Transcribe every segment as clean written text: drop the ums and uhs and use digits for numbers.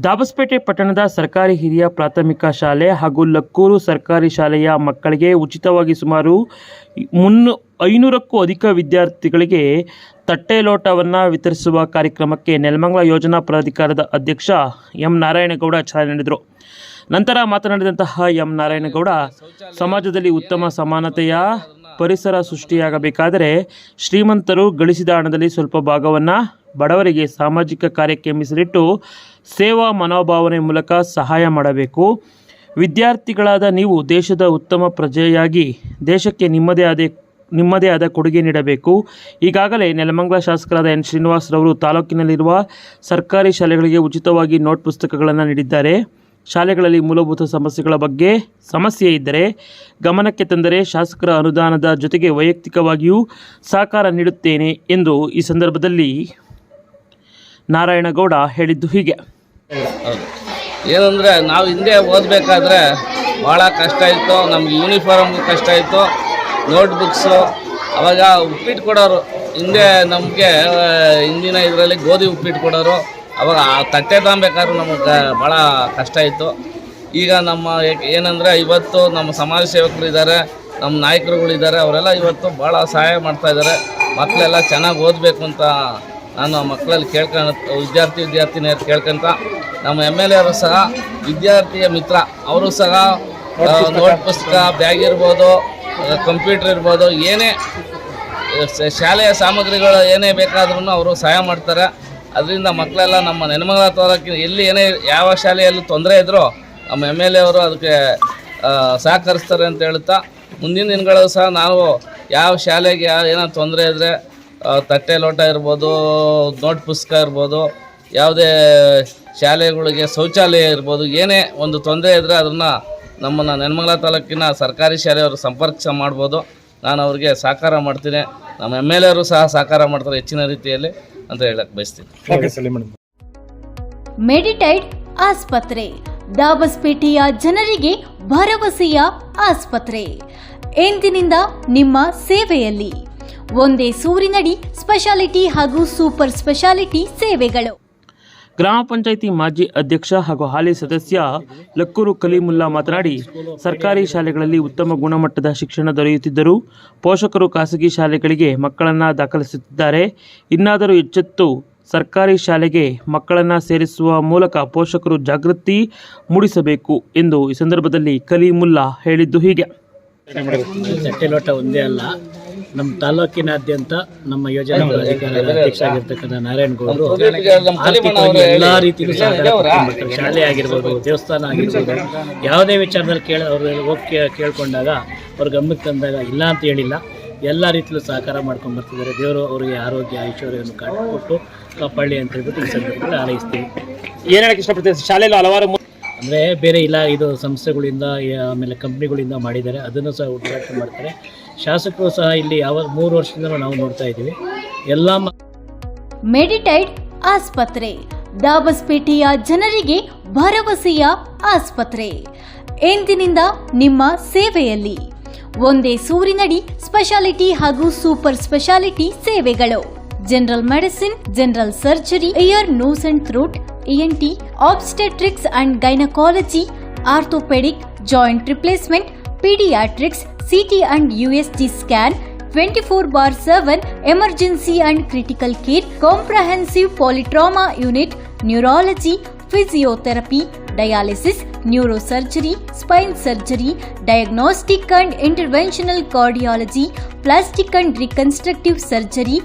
ದಾಬಸ್ಪೇಟೆ ಪಟ್ಟಣದ ಸರ್ಕಾರಿ ಹಿರಿಯ ಪ್ರಾಥಮಿಕ ಶಾಲೆ ಹಾಗೂ ಲಕ್ಕೂರು ಸರ್ಕಾರಿ ಶಾಲೆಯ ಮಕ್ಕಳಿಗೆ ಉಚಿತವಾಗಿ ಸುಮಾರು 500ಕ್ಕೂ ಅಧಿಕ ವಿದ್ಯಾರ್ಥಿಗಳಿಗೆ ತಟ್ಟೆ ಲೋಟವನ್ನು ವಿತರಿಸುವ ಕಾರ್ಯಕ್ರಮಕ್ಕೆ ನೆಲಮಂಗಲ ಯೋಜನಾ ಪ್ರಾಧಿಕಾರದ ಅಧ್ಯಕ್ಷ ಎಂ ನಾರಾಯಣಗೌಡ ಚಾಲನೆ ನೀಡಿದರು. ನಂತರ ಮಾತನಾಡಿದಂತಹ ಎಂ ನಾರಾಯಣಗೌಡ, ಸಮಾಜದಲ್ಲಿ ಉತ್ತಮ ಸಮಾನತೆಯ ಪರಿಸರ ಸೃಷ್ಟಿಯಾಗಬೇಕಾದರೆ ಶ್ರೀಮಂತರು ಗಳಿಸಿದ ಹಣದಲ್ಲಿ ಸ್ವಲ್ಪ ಭಾಗವನ್ನು ಬಡವರಿಗೆ ಸಾಮಾಜಿಕ ಕಾರ್ಯಕ್ಕೆ ಮೀಸಲಿಟ್ಟು ಸೇವಾ ಮನೋಭಾವನೆ ಮೂಲಕ ಸಹಾಯ ಮಾಡಬೇಕು. ವಿದ್ಯಾರ್ಥಿಗಳಾದ ನೀವು ದೇಶದ ಉತ್ತಮ ಪ್ರಜೆಯಾಗಿ ದೇಶಕ್ಕೆ ನಿಮ್ಮದೇ ಆದ ಕೊಡುಗೆ ನೀಡಬೇಕು. ಈಗಾಗಲೇ ನೆಲಮಂಗಲ ಶಾಸಕರಾದ ಎನ್ ಶ್ರೀನಿವಾಸರವರು ತಾಲೂಕಿನಲ್ಲಿರುವ ಸರ್ಕಾರಿ ಶಾಲೆಗಳಿಗೆ ಉಚಿತವಾಗಿ ನೋಟ್ ಪುಸ್ತಕಗಳನ್ನು ನೀಡಿದ್ದಾರೆ. ಶಾಲೆಗಳಲ್ಲಿ ಮೂಲಭೂತ ಸಮಸ್ಯೆಗಳ ಬಗ್ಗೆ ಸಮಸ್ಯೆ ಇದ್ದರೆ ಗಮನಕ್ಕೆ ತಂದರೆ ಶಾಸಕರ ಅನುದಾನದ ಜೊತೆಗೆ ವೈಯಕ್ತಿಕವಾಗಿಯೂ ಸಹಕಾರ ನೀಡುತ್ತೇನೆ ಎಂದು ಈ ಸಂದರ್ಭದಲ್ಲಿ ನಾರಾಯಣಗೌಡ ಹೇಳಿದ್ದು ಹೀಗೆ. ಏನಂದರೆ ನಾವು ಹಿಂದೆ ಓದಬೇಕಾದ್ರೆ ಭಾಳ ಕಷ್ಟ ಇತ್ತು. ನಮ್ಗೆ ಯೂನಿಫಾರ್ಮ್ಗೂ ಕಷ್ಟ ಇತ್ತು, ನೋಟ್ ಬುಕ್ಸು. ಅವಾಗ ಉಪ್ಪಿಟ್ಟು ಕೊಡೋರು. ಹಿಂದೆ ನಮಗೆ ಹಿಂದಿನ ಇದರಲ್ಲಿ ಗೋಧಿ ಉಪ್ಪಿಟ್ಟು ಕೊಡೋರು. ಅವಾಗ ಆ ತಟ್ಟೆ ತಗೊಬೇಕಾದ್ರೂ ನಮಗೆ ಭಾಳ ಕಷ್ಟ ಇತ್ತು. ಈಗ ನಮ್ಮ ಏನಂದರೆ ಇವತ್ತು ನಮ್ಮ ಸಮಾಜ ಸೇವಕರು ಇದ್ದಾರೆ, ನಮ್ಮ ನಾಯಕರುಗಳಿದ್ದಾರೆ, ಅವರೆಲ್ಲ ಇವತ್ತು ಭಾಳ ಸಹಾಯ ಮಾಡ್ತಾಯಿದ್ದಾರೆ. ಮಕ್ಕಳೆಲ್ಲ ಚೆನ್ನಾಗಿ ಓದಬೇಕು ಅಂತ ನಾನು ಮಕ್ಕಳಲ್ಲಿ ವಿದ್ಯಾರ್ಥಿನಿಯರು ಕೇಳ್ಕೊಂತ, ನಮ್ಮ MLA ಅವರು ಸಹ ವಿದ್ಯಾರ್ಥಿಯ ಮಿತ್ರ. ಅವರು ಸಹ ನೋಟ್ ಪುಸ್ತಕ, ಬ್ಯಾಗ್ ಇರ್ಬೋದು, ಕಂಪ್ಯೂಟರ್ ಇರ್ಬೋದು, ಏನೇ ಶಾಲೆಯ ಸಾಮಗ್ರಿಗಳು ಏನೇ ಬೇಕಾದ್ರೂ ಅವರು ಸಹಾಯ ಮಾಡ್ತಾರೆ. ಅದರಿಂದ ಮಕ್ಕಳೆಲ್ಲ ನಮ್ಮ ನೆಲಮಂಗಲ ತಾಲೂಕಿನ ಎಲ್ಲಿ ಯಾವ ಶಾಲೆಯಲ್ಲಿ ತೊಂದರೆ ಇದ್ದರೂ ನಮ್ಮ MLA ಅವರು ಅದಕ್ಕೆ ಸಹಕರಿಸ್ತಾರೆ ಅಂತ ಹೇಳುತ್ತಾ, ಮುಂದಿನ ದಿನಗಳು ಸಹ ನಾವು ಯಾವ ಶಾಲೆಗೆ ಏನೋ ತೊಂದರೆ ಇದ್ದರೆ ತಟ್ಟೆ ಲೋಟ ಇರ್ಬೋದು, ನೋಟ್ ಪುಸ್ತಕ ಇರ್ಬೋದು, ಯಾವುದೇ ಶಾಲೆಗಳಿಗೆ ಶೌಚಾಲಯ ಇರ್ಬೋದು, ಏನೇ ಒಂದು ತೊಂದರೆ ಇದ್ದರೆ ಅದನ್ನು ನಮ್ಮನ್ನು ನೆಲಮಂಗಲ ತಾಲೂಕಿನ ಸರ್ಕಾರಿ ಶಾಲೆಯವರು ಸಂಪರ್ಕ ಮಾಡ್ಬೋದು. ನಾನು ಅವ್ರಿಗೆ ಸಹಕಾರ ಮಾಡ್ತೀನಿ. ನಮ್ಮ MLA ಅವರು ಸಹ ಸಹಕಾರ ಮಾಡ್ತಾರೆ ಹೆಚ್ಚಿನ ರೀತಿಯಲ್ಲಿ ಅಂತ ಹೇಳಕ್ಕೆ ಬಯಸ್ತೀನಿ. ಮೆಡಿಟೈಡ್ ಆಸ್ಪತ್ರೆ, ದಾಬಸ್ಪೇಟೆಯ ಜನರಿಗೆ ಭರವಸೆಯ ಆಸ್ಪತ್ರೆ. ಎಂದಿನಿಂದ ನಿಮ್ಮ ಸೇವೆಯಲ್ಲಿ ಒಂದೇ ಸೂರಿನಡಿ ಸ್ಪೆಷಾಲಿಟಿ ಹಾಗೂ ಸೂಪರ್ ಸ್ಪೆಷಾಲಿಟಿ ಸೇವೆಗಳು. ಗ್ರಾಮ ಪಂಚಾಯಿತಿ ಮಾಜಿ ಅಧ್ಯಕ್ಷ ಹಾಗೂ ಹಾಲಿ ಸದಸ್ಯ ಲಕ್ಕೂರು ಕಲೀಮುಲ್ಲಾ ಮಾತನಾಡಿ, ಸರ್ಕಾರಿ ಶಾಲೆಗಳಲ್ಲಿ ಉತ್ತಮ ಗುಣಮಟ್ಟದ ಶಿಕ್ಷಣ ದೊರೆಯುತ್ತಿದ್ದರೂ ಪೋಷಕರು ಖಾಸಗಿ ಶಾಲೆಗಳಿಗೆ ಮಕ್ಕಳನ್ನು ದಾಖಲಿಸುತ್ತಿದ್ದಾರೆ. ಇನ್ನಾದರೂ ಎಚ್ಚೆತ್ತು ಸರ್ಕಾರಿ ಶಾಲೆಗೆ ಮಕ್ಕಳನ್ನು ಸೇರಿಸುವ ಮೂಲಕ ಪೋಷಕರು ಜಾಗೃತಿ ಮೂಡಿಸಬೇಕು ಎಂದು ಈ ಸಂದರ್ಭದಲ್ಲಿ ಕಲೀಮುಲ್ಲಾ ಹೇಳಿದ್ದು ಹೀಗೆ. ತಟ್ಟೆ ಲೋಟ ಒಂದೇ ಅಲ್ಲ, ನಮ್ಮ ತಾಲೂಕಿನಾದ್ಯಂತ ನಮ್ಮ ಯೋಜನಾ ಪ್ರಾಧಿಕಾರದ ಅಧ್ಯಕ್ಷ ಆಗಿರ್ತಕ್ಕಂಥ ನಾರಾಯಣಗೌಡರು ಆರ್ಥಿಕವಾಗಿ ಎಲ್ಲ ರೀತಿಯಲ್ಲೂ ಶಾಲೆ ಆಗಿರ್ಬೋದು, ದೇವಸ್ಥಾನ ಆಗಿರ್ಬೋದು, ಯಾವುದೇ ವಿಚಾರದಲ್ಲಿ ಅವ್ರು ಹೋಗಿ ಕೇಳ್ಕೊಂಡಾಗ ಅವ್ರ ಗಮನಕ್ಕೆ ತಂದಾಗ ಇಲ್ಲ ಅಂತ ಹೇಳಿಲ್ಲ, ಎಲ್ಲ ರೀತಿಯಲ್ಲೂ ಸಹಕಾರ ಮಾಡ್ಕೊಂಡು ಬರ್ತಿದ್ದಾರೆ. ದೇವರು ಅವರಿಗೆ ಆರೋಗ್ಯ ಐಶ್ವರ್ಯವನ್ನು ಕೊಟ್ಟು ಕಾಪಾಡಲಿ ಅಂತ ಹೇಳ್ಬಿಟ್ಟು ಈ ಸಂದರ್ಭದಲ್ಲಿ ಹಾರೈಸ್ತೀವಿ. ಏನು ಹೇಳಕ್ಕೆ ಇಷ್ಟಪಡ್ತೀವಿ? ಶಾಲೆಯಲ್ಲಿ ಹಲವಾರು ಅಂದರೆ ಬೇರೆ ಇದು ಸಂಸ್ಥೆಗಳಿಂದ ಆಮೇಲೆ ಕಂಪ್ನಿಗಳಿಂದ ಮಾಡಿದ್ದಾರೆ, ಅದನ್ನು ಸಹ ಉದ್ಘಾಟನೆ ಮಾಡ್ತಾರೆ. ಶಾಸಕರು ಸಹ ಇಲ್ಲಿ 3 ವರ್ಷದಿಂದ ನಾವು ನೋಡ್ತಾ ಇದ್ದೀವಿ. ಎಲ್ಲ ಮೆಡಿಟೈಡ್ ಆಸ್ಪತ್ರೆ, ದಾಬಸ್ಪೇಟೆಯ ಜನರಿಗೆ ಭರವಸೆಯ ಆಸ್ಪತ್ರೆ. ಎಂದಿನಿಂದ ನಿಮ್ಮ ಸೇವೆಯಲ್ಲಿ ಒಂದೇ ಸೂರಿನಡಿ ಸ್ಪೆಷಾಲಿಟಿ ಹಾಗೂ ಸೂಪರ್ ಸ್ಪೆಷಾಲಿಟಿ ಸೇವೆಗಳು. General medicine, general surgery, ear, nose and throat, ENT, obstetrics and gynecology, orthopedic, joint replacement, pediatrics, CT and USG scan, 24/7 emergency and critical care, comprehensive polytrauma unit, neurology, physiotherapy, dialysis, neurosurgery, spine surgery, diagnostic and interventional cardiology, plastic and reconstructive surgery,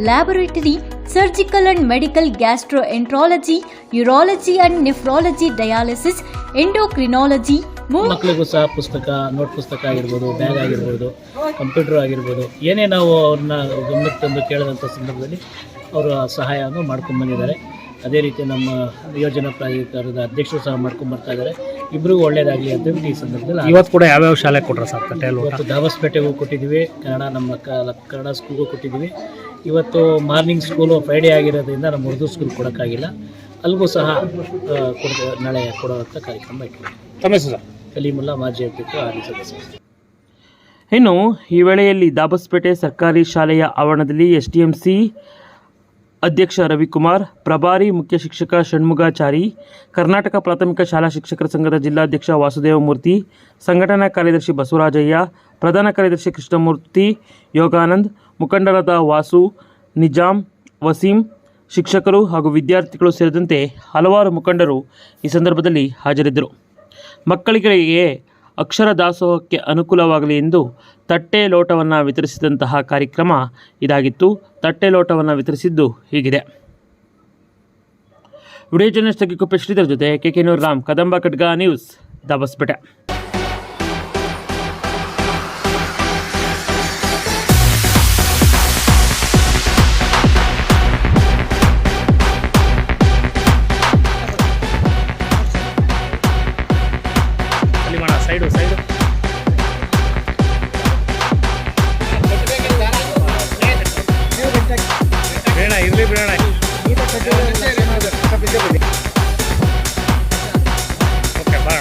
laboratory, surgical and medical gastroenterology, urology and nephrology, dialysis, endocrinology. ಮಕ್ಕಳಿಗೂ ಸಹ ಪುಸ್ತಕ, note ಪುಸ್ತಕ ಆಗಿರ್ಬೋದು, bag ಆಗಿರ್ಬೋದು, computer ಆಗಿರ್ಬೋದು, ಏನೇ ನಾವು ಅವ್ರನ್ನ ಗಮನಕ್ಕೆ ತಂದು ಕೇಳಿದಂಥ ಸಂದರ್ಭದಲ್ಲಿ ಅವರು ಸಹಾಯವನ್ನು ಮಾಡ್ಕೊಂಡು ಬಂದಿದ್ದಾರೆ. ಅದೇ ರೀತಿ ನಮ್ಮ ಯೋಜನಾ ಪ್ರಾಧಿಕಾರದ ಅಧ್ಯಕ್ಷರು ಸಹ ಮಾಡ್ಕೊಂಡು ಬರ್ತಾ ಇದ್ದಾರೆ. ಇಬ್ಬರಿಗೂ ಒಳ್ಳೇದಾಗಲಿ ಅಂತ ಈ ಸಂದರ್ಭದಲ್ಲಿ. ಇವತ್ತು ಕೂಡ ಯಾವ್ಯಾವ ಶಾಲೆ ಕೊಟ್ಟರೆ ಸರ್? ತಟ್ಟೆ ಲೋಟ ದಾಬಸ್ಪೇಟೆಗೂ ಕೊಟ್ಟಿದ್ದೀವಿ, ಕನ್ನಡ ಸ್ಕೂಲ್ಗೂ ಕೊಟ್ಟಿದ್ದೀವಿ. ಇವತ್ತು ಮಾರ್ನಿಂಗ್ ಸ್ಕೂಲು ಫ್ರೈಡೇ ಆಗಿರೋದ್ರಿಂದ ನಮ್ಮ ಉರ್ದು ಸ್ಕೂಲ್ ಕೊಡೋಕ್ಕಾಗಿಲ್ಲ, ಅಲ್ಲಿಗೂ ಸಹ ನಾಳೆ ಕೊಡುವಂಥ ಕಾರ್ಯಕ್ರಮ ಇಟ್ಕೊಂಡಿದ್ದೀವಿ. ತಮ್ಮ ಹೆಸರು? ಕಲೀಮುಲ್ಲಾ, ಮಾಜಿ ಅಧ್ಯಕ್ಷ, ಹಾಲಿ ಸದಸ್ಯ. ಇನ್ನು ಈ ವೇಳೆಯಲ್ಲಿ ದಾಬಸ್ಪೇಟೆ ಸರ್ಕಾರಿ ಶಾಲೆಯ ಆವರಣದಲ್ಲಿ SDMC ಅಧ್ಯಕ್ಷ ರವಿಕುಮಾರ್, ಪ್ರಭಾರಿ ಮುಖ್ಯ ಶಿಕ್ಷಕ ಷಣ್ಮುಗಾಚಾರಿ, ಕರ್ನಾಟಕ ಪ್ರಾಥಮಿಕ ಶಾಲಾ ಶಿಕ್ಷಕರ ಸಂಘದ ಜಿಲ್ಲಾಧ್ಯಕ್ಷ ವಾಸುದೇವಮೂರ್ತಿ, ಸಂಘಟನಾ ಕಾರ್ಯದರ್ಶಿ ಬಸವರಾಜಯ್ಯ, ಪ್ರಧಾನ ಕಾರ್ಯದರ್ಶಿ ಕೃಷ್ಣಮೂರ್ತಿ, ಯೋಗಾನಂದ್, ಮುಖಂಡರಾದ ವಾಸು, ನಿಜಾಮ್, ವಸೀಂ, ಶಿಕ್ಷಕರು ಹಾಗೂ ವಿದ್ಯಾರ್ಥಿಗಳು ಸೇರಿದಂತೆ ಹಲವಾರು ಮುಖಂಡರು ಈ ಸಂದರ್ಭದಲ್ಲಿ ಹಾಜರಿದ್ದರು. ಮಕ್ಕಳಿಗೆ ಅಕ್ಷರ ದಾಸೋಹಕ್ಕೆ ಅನುಕೂಲವಾಗಲಿ ಎಂದು ತಟ್ಟೆ ಲೋಟವನ್ನು ವಿತರಿಸಿದಂತಹ ಕಾರ್ಯಕ್ರಮ ಇದಾಗಿತ್ತು. ತಟ್ಟೆ ಲೋಟವನ್ನು ವಿತರಿಸಿದ್ದು ಹೀಗಿದೆ. ವಿಡಿಯೋ ಜರ್ನಲಿಸ್ಟ್ ಕುಪ್ಪೆ ಶ್ರೀಧರ್ ಜೊತೆ KK ನ್ಯೂಸ್ ರಾಮ್, ಕದಂಬ ಖಡ್ಗ ನ್ಯೂಸ್, ದಾಬಸ್ಪೇಟೆ. ಸೈಡು ಬೇಡ ಇರಲಿ ಬೇಡ. ಓಕೆ ಬಾಣ.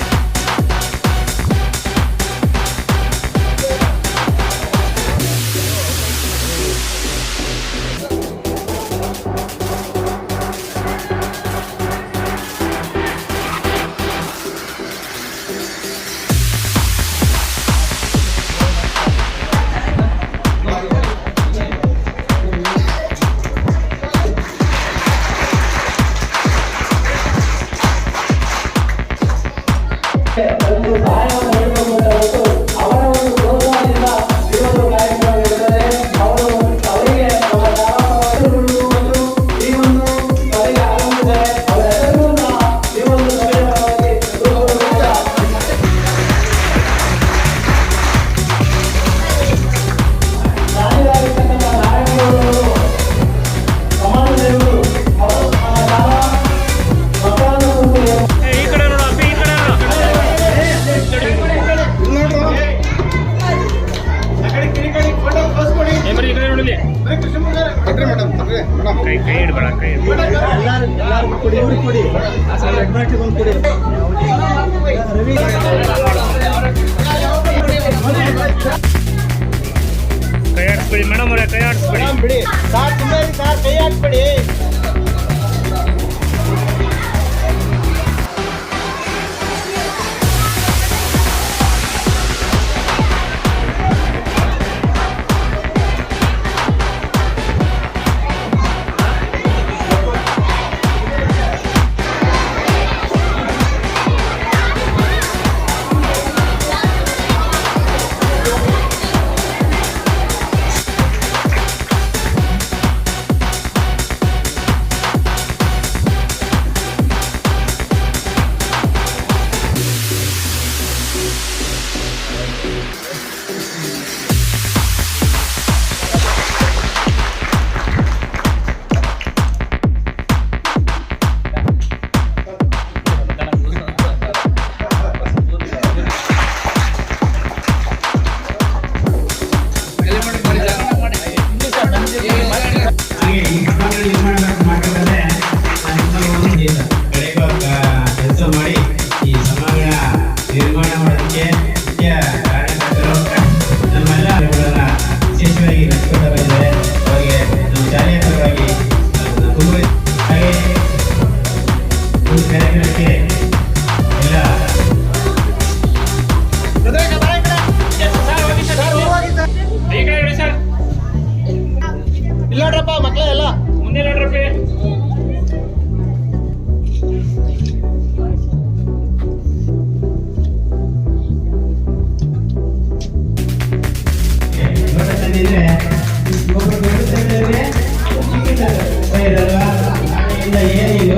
ಕೈ ಇಡಬೇಡ, ಕೈ ಆಡಿಸ್ಬೇಡಿ ಮೇಡಮ್ ಅವರೇ, ಕೈ ಆಡಿಸ್ಬೇಡಿ. ಕೈ ಆಡಿಸ್ಬೇಡಿ. ಏನಿಲ್ಲ